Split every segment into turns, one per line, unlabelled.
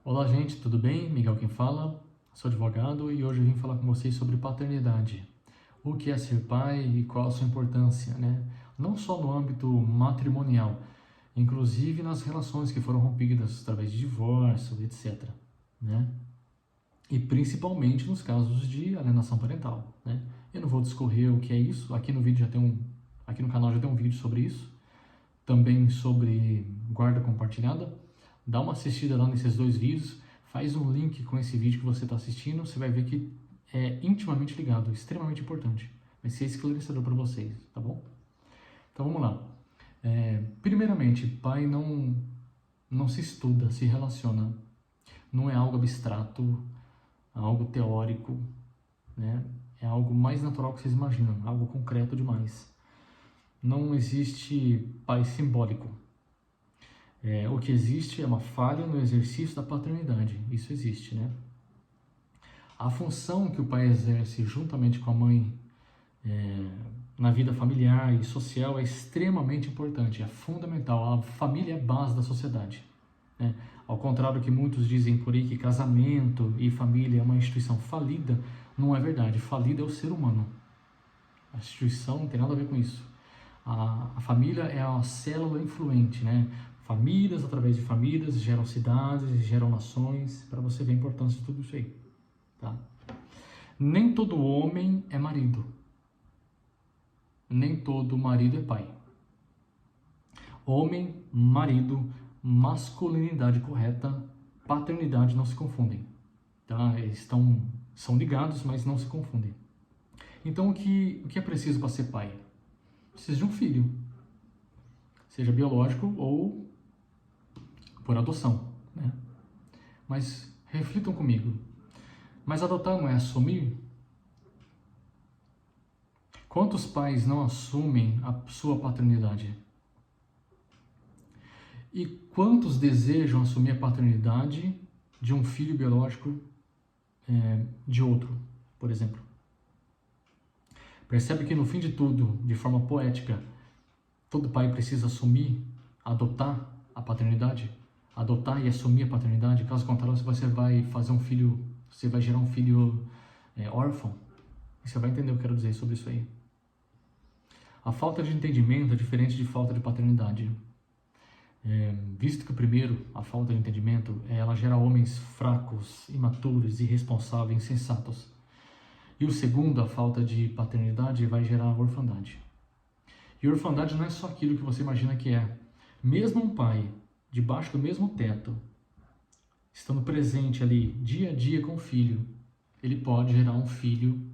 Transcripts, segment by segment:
Olá, gente, tudo bem? Miguel quem fala, sou advogado e hoje eu vim falar com vocês sobre paternidade. O que é ser pai e qual a sua importância, né? Não só no âmbito matrimonial, inclusive nas relações que foram rompidas através de divórcio, etc, né? E principalmente nos casos de alienação parental, né? Eu não vou discorrer o que é isso, aqui no vídeo aqui no canal já tem um vídeo sobre isso, também sobre guarda compartilhada. Dá uma assistida lá nesses dois vídeos, faz um link com esse vídeo que você está assistindo, você vai ver que é intimamente ligado, extremamente importante. Vai ser esclarecedor para vocês, tá bom? Então vamos lá. Primeiramente, pai não se estuda, se relaciona. Não é algo abstrato, é algo teórico, né? É algo mais natural que vocês imaginam, algo concreto demais. Não existe pai simbólico. O que existe é uma falha no exercício da paternidade. Isso existe, né? A função que o pai exerce juntamente com a mãe na vida familiar e social é extremamente importante, é fundamental. A família é a base da sociedade, né? Ao contrário do que muitos dizem por aí que casamento e família é uma instituição falida, não é verdade. Falida é o ser humano. A instituição não tem nada a ver com isso. A família é a célula influente, né? Famílias, através de famílias, geram cidades, geram nações, para você ver a importância de tudo isso aí, tá? Nem todo homem é marido. Nem todo marido é pai. Homem, marido, masculinidade correta, paternidade não se confundem, tá? Eles são ligados, mas não se confundem. Então, o que é preciso para ser pai? Precisa de um filho, seja biológico ou por adoção, né? Mas reflitam comigo. Mas adotar não é assumir? Quantos pais não assumem a sua paternidade? E quantos desejam assumir a paternidade de um filho biológico de outro, por exemplo? Percebe que no fim de tudo, de forma poética, todo pai precisa assumir, adotar a paternidade? Adotar e assumir a paternidade, caso contrário você vai fazer um filho, você vai gerar um filho órfão. E você vai entender o que eu quero dizer sobre isso aí. A falta de entendimento é diferente de falta de paternidade. Visto que o primeiro, a falta de entendimento, ela gera homens fracos, imaturos, irresponsáveis, insensatos. E o segundo, a falta de paternidade, vai gerar orfandade. E orfandade não é só aquilo que você imagina que é. Mesmo um pai, debaixo do mesmo teto, estando presente ali dia a dia com o filho, ele pode gerar um filho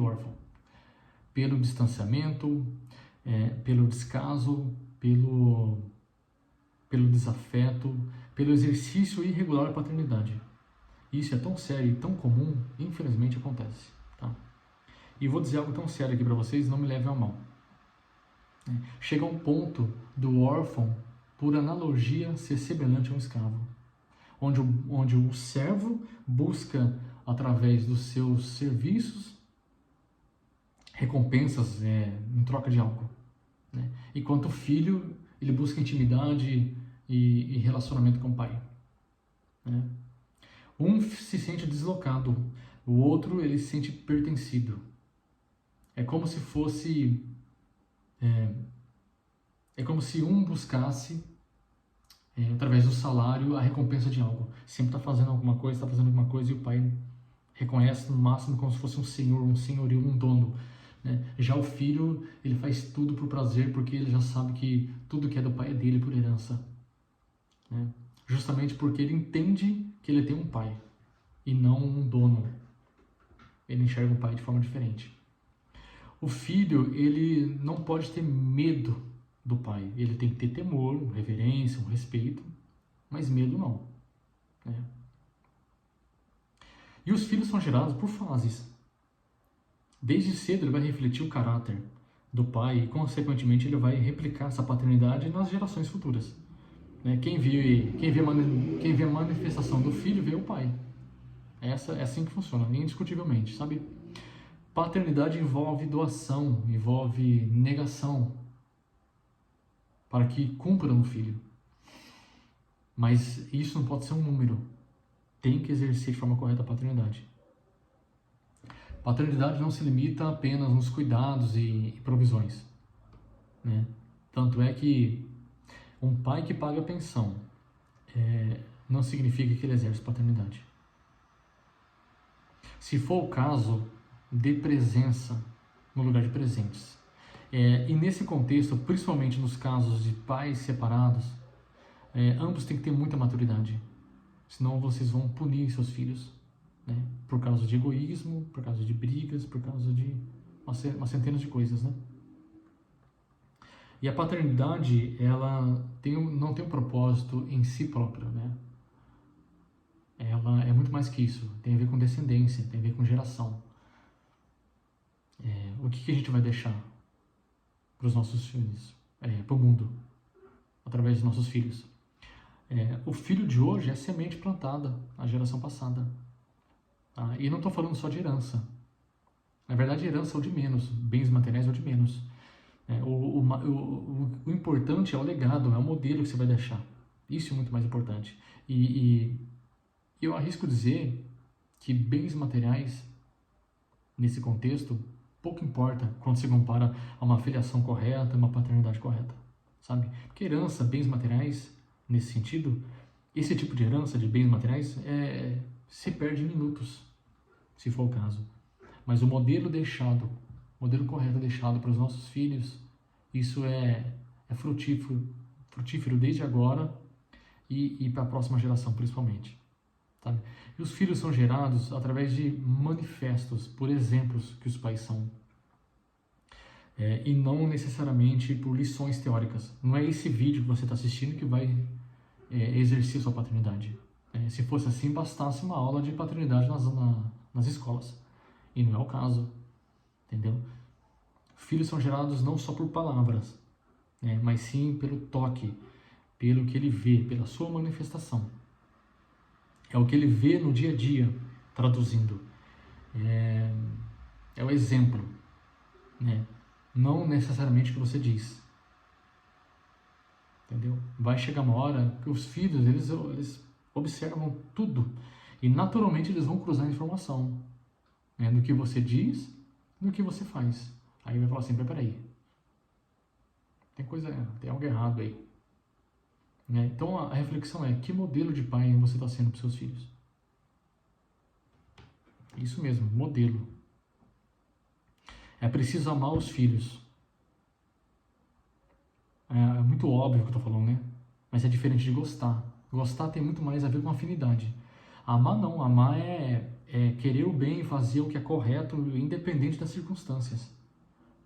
órfão. Pelo distanciamento, pelo descaso, pelo desafeto, pelo exercício irregular da paternidade. Isso é tão sério e tão comum, infelizmente acontece, tá? E vou dizer algo tão sério aqui para vocês, não me levem a mal. Chega a um ponto do órfão, por analogia, ser semelhante a um escravo, onde o servo busca, através dos seus serviços, recompensas em troca de algo, né? Enquanto o filho, ele busca intimidade e relacionamento com o pai, né? Um se sente deslocado, o outro ele se sente pertencido. É como se fosse... É como se um buscasse, através do salário, a recompensa de algo. Sempre está fazendo alguma coisa, e o pai reconhece no máximo como se fosse um senhor, um senhorio, um dono, né? Já o filho, ele faz tudo por prazer, porque ele já sabe que tudo que é do pai é dele por herança, né? Justamente porque ele entende que ele tem um pai e não um dono. Ele enxerga o pai de forma diferente. O filho, ele não pode ter medo do pai. Ele tem que ter temor, reverência, um respeito, mas medo não, né? E os filhos são gerados por fases. Desde cedo ele vai refletir o caráter do pai e, consequentemente, ele vai replicar essa paternidade nas gerações futuras. Quem vê a manifestação do filho vê o pai. É assim que funciona, indiscutivelmente, sabe? Paternidade envolve doação, envolve negação para que cumpra no filho. Mas isso não pode ser um número. Tem que exercer de forma correta a paternidade. Paternidade não se limita apenas nos cuidados e provisões, né? Tanto é que um pai que paga pensão não significa que ele exerce paternidade. Se for o caso, dê presença no lugar de presentes. E nesse contexto, principalmente nos casos de pais separados, ambos têm que ter muita maturidade, senão vocês vão punir seus filhos, né? Por causa de egoísmo, por causa de brigas, por causa de uma centena de coisas, né? E a paternidade, ela não tem um propósito em si próprio, né? Ela é muito mais que isso. Tem a ver com descendência, tem a ver com geração. O que a gente vai deixar para os nossos filhos, para o mundo, através dos nossos filhos? O filho de hoje é semente plantada na geração passada. Tá? E não estou falando só de herança. Na verdade, herança é o de menos, bens materiais é o de menos. O importante é o legado, é o modelo que você vai deixar. Isso é muito mais importante. E eu arrisco dizer que bens materiais, nesse contexto, pouco importa quando se compara a uma filiação correta, uma paternidade correta, sabe? Porque herança, bens materiais, nesse sentido, esse tipo de herança de bens materiais se perde em minutos, se for o caso. Mas o modelo correto deixado para os nossos filhos, isso é frutífero desde agora e para a próxima geração, principalmente. Sabe? E os filhos são gerados através de manifestos, por exemplos que os pais são. E não necessariamente por lições teóricas. Não é esse vídeo que você está assistindo que vai exercer sua paternidade. Se fosse assim, bastasse uma aula de paternidade nas escolas. E não é o caso. Entendeu? Filhos são gerados não só por palavras, mas sim pelo toque, pelo que ele vê, pela sua manifestação. É o que ele vê no dia a dia, traduzindo. É o exemplo, né? Não necessariamente o que você diz. Entendeu? Vai chegar uma hora que os filhos, eles observam tudo. E naturalmente eles vão cruzar a informação, né? Do que você diz, do que você faz. Aí vai falar assim, peraí, tem algo errado aí. Então a reflexão é, que modelo de pai você está sendo para os seus filhos? Isso mesmo, modelo. É preciso amar os filhos. É muito óbvio o que eu estou falando, né? Mas é diferente de gostar. Gostar tem muito mais a ver com afinidade. Amar não, amar é querer o bem, fazer o que é correto, independente das circunstâncias,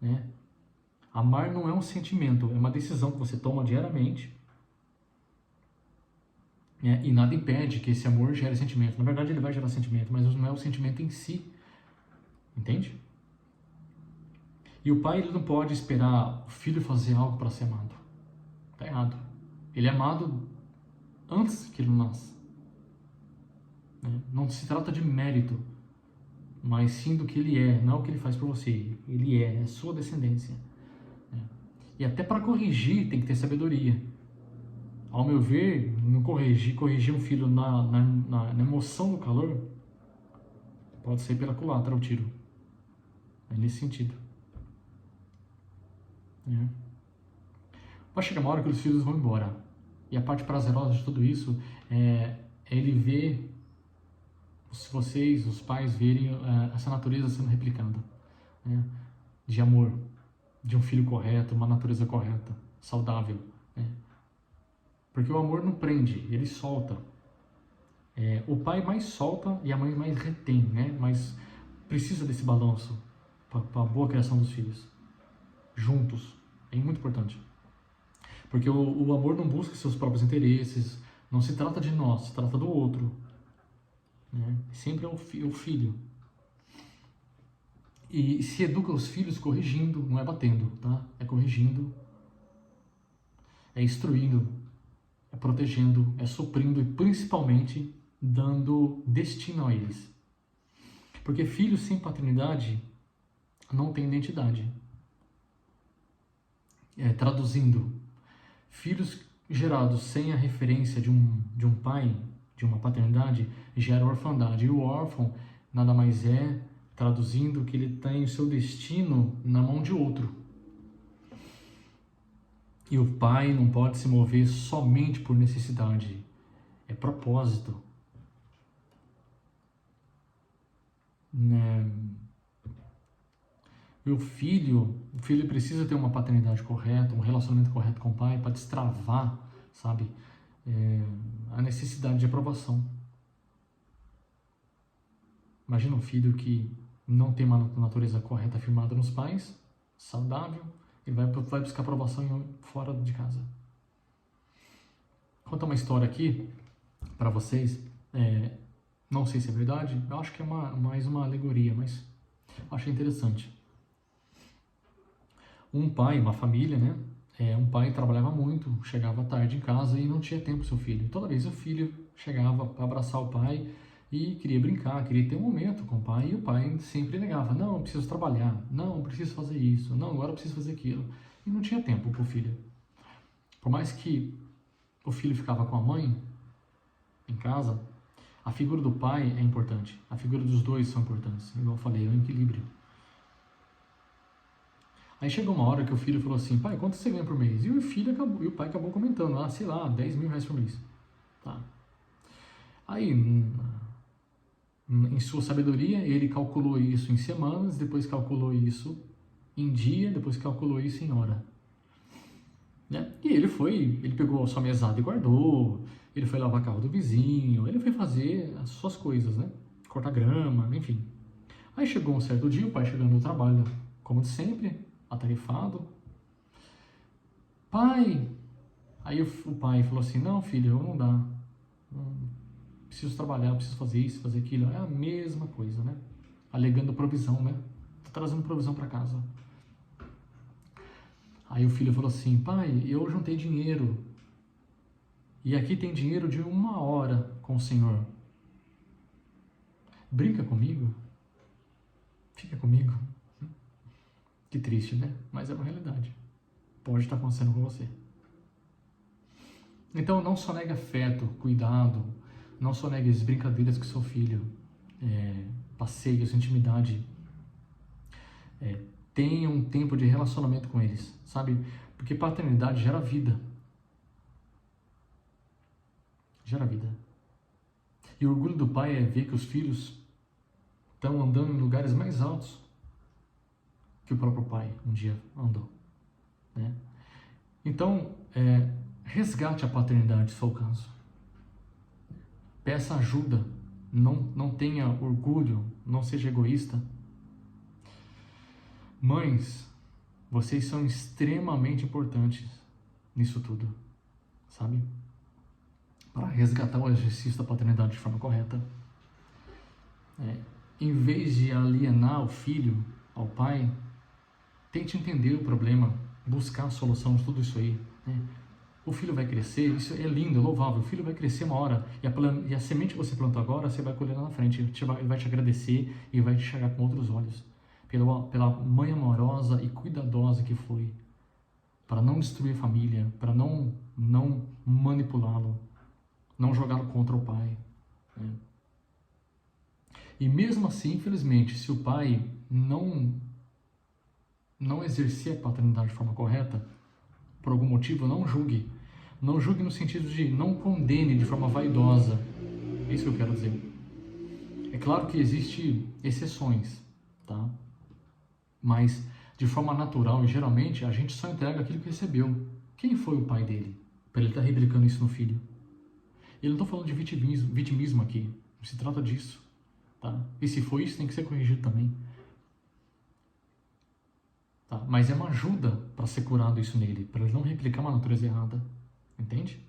né? Amar não é um sentimento, é uma decisão que você toma diariamente. E nada impede que esse amor gere sentimento. Na verdade, ele vai gerar sentimento, mas não é o sentimento em si. Entende? E o pai, ele não pode esperar o filho fazer algo para ser amado. Está errado. Ele é amado antes que ele nasça. Não se trata de mérito, mas sim do que ele é, não é o que ele faz por você. Ele é sua descendência. E até para corrigir tem que ter sabedoria. Ao meu ver, não corrigir um filho na emoção do calor, pode ser pela culatra o tiro. É nesse sentido. Vai chegar uma hora que os filhos vão embora. E a parte prazerosa de tudo isso é ele ver, vocês, os pais, verem essa natureza sendo replicada. De amor, de um filho correto, uma natureza correta, saudável. Porque o amor não prende, ele solta. O pai mais solta e a mãe mais retém, né? Mas precisa desse balanço para a boa criação dos filhos. Juntos. É muito importante. Porque o amor não busca seus próprios interesses, não se trata de nós, se trata do outro. Sempre é o filho. E se educa os filhos corrigindo, não é batendo, tá? É corrigindo, é instruindo, é protegendo, é suprindo e principalmente dando destino a eles. Porque filhos sem paternidade não têm identidade. Traduzindo, filhos gerado sem a referência de um pai, de uma paternidade, gera orfandade. E o órfão nada mais é, traduzindo, que ele tem o seu destino na mão de outro. E o pai não pode se mover somente por necessidade, é propósito. Né? E o filho precisa ter uma paternidade correta, um relacionamento correto com o pai para destravar, sabe, a necessidade de aprovação. Imagina um filho que não tem uma natureza correta firmada nos pais, saudável, e vai buscar aprovação fora de casa. Vou contar uma história aqui para vocês. Não sei se é verdade, eu acho que é mais uma alegoria, mas achei interessante. Um pai, uma família, né? Um pai trabalhava muito, chegava tarde em casa e não tinha tempo pro seu filho. Toda vez o filho chegava para abraçar o pai e queria brincar, queria ter um momento com o pai, e o pai sempre negava: não, eu preciso trabalhar, não, eu preciso fazer isso, não, agora eu preciso fazer aquilo. E não tinha tempo pro filho. Por mais que o filho ficava com a mãe em casa, a figura do pai é importante, a figura dos dois são importantes, igual eu falei, é um equilíbrio. Aí chegou uma hora que o filho falou assim: pai, quanto você ganha por mês? E o pai acabou comentando: sei lá, 10 mil reais por mês. Tá. Aí, em sua sabedoria, ele calculou isso em semanas, depois calculou isso em dia, depois calculou isso em hora. Né? E ele pegou a sua mesada e guardou, ele foi lavar carro do vizinho, ele foi fazer as suas coisas, né? Cortar grama, enfim. Aí chegou um certo dia, o pai chegando no trabalho, como de sempre, atarefado. Pai! Aí o pai falou assim: não, filho, eu não dá. Preciso trabalhar, preciso fazer isso, fazer aquilo. É a mesma coisa, né? Alegando provisão, né? Tô trazendo provisão para casa. Aí o filho falou assim: pai, eu juntei dinheiro. E aqui tem dinheiro de 1 hora com o Senhor. Brinca comigo? Fica comigo? Que triste, né? Mas é uma realidade. Pode estar acontecendo com você. Então não só negue afeto, cuidado, não só negue as brincadeiras com seu filho, passeios, intimidade. Tenha um tempo de relacionamento com eles, sabe? Porque paternidade gera vida. Gera vida. E o orgulho do pai é ver que os filhos estão andando em lugares mais altos que o próprio pai um dia andou, né? Então, resgate a paternidade, se for o caso. Peça ajuda, não tenha orgulho, não seja egoísta. Mães, vocês são extremamente importantes nisso tudo, sabe? Para resgatar o exercício da paternidade de forma correta. Em vez de alienar o filho ao pai, tente entender o problema, buscar a solução de tudo isso aí, né? O filho vai crescer, isso é lindo, é louvável. O filho vai crescer uma hora e a semente que você plantou agora, você vai colher lá na frente. Ele vai te agradecer e vai te enxergar com outros olhos. Pela mãe amorosa e cuidadosa que foi. Para não destruir a família, para não manipulá-lo, não jogá-lo contra o pai. Né? E mesmo assim, infelizmente, se o pai não exercer a paternidade de forma correta, por algum motivo, não julgue. Não julgue no sentido de não condene de forma vaidosa. É isso que eu quero dizer. É claro que existem exceções, tá? Mas, de forma natural e geralmente, a gente só entrega aquilo que recebeu. Quem foi o pai dele? Para ele estar replicando isso no filho. Eu não estou falando de vitimismo aqui. Não se trata disso, tá? E se for isso, tem que ser corrigido também. Tá? Mas é uma ajuda para ser curado isso nele, para ele não replicar uma natureza errada. Entende?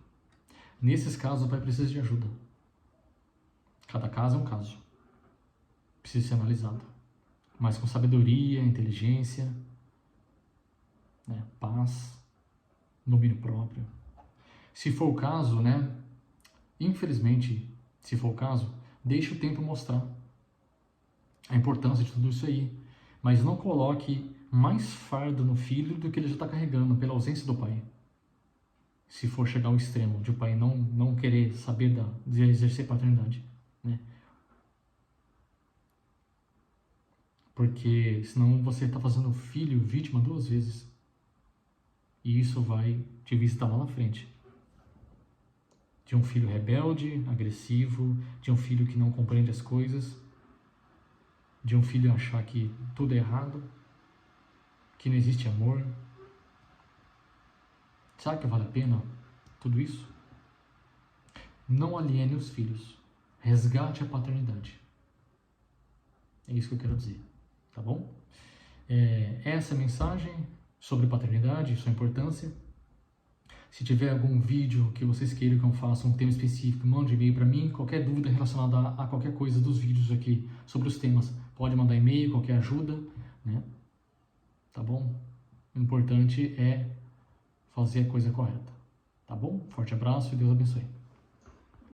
Nesses casos, o pai precisa de ajuda. Cada caso é um caso. Precisa ser analisado. Mas com sabedoria, inteligência, né? Paz, domínio próprio. Se for o caso, né? Infelizmente, se for o caso, deixe o tempo mostrar a importância de tudo isso aí. Mas não coloque mais fardo no filho do que ele já está carregando pela ausência do pai. se for chegar ao extremo de o pai não querer saber de exercer paternidade, né? Porque senão você está fazendo o filho vítima 2 vezes. E isso vai te visitar lá na frente. De um filho rebelde, agressivo, de um filho que não compreende as coisas, de um filho achar que tudo é errado, que não existe amor. Sabe que vale a pena tudo isso? Não aliene os filhos. Resgate a paternidade. É isso que eu quero dizer, tá bom? Essa é a mensagem sobre paternidade e sua importância. Se tiver algum vídeo que vocês queiram que eu faça, um tema específico, mande um e-mail para mim. Qualquer dúvida relacionada a qualquer coisa dos vídeos aqui sobre os temas, pode mandar e-mail, qualquer ajuda, né? Tá bom? O importante é fazer a coisa correta, tá bom? Forte abraço e Deus abençoe.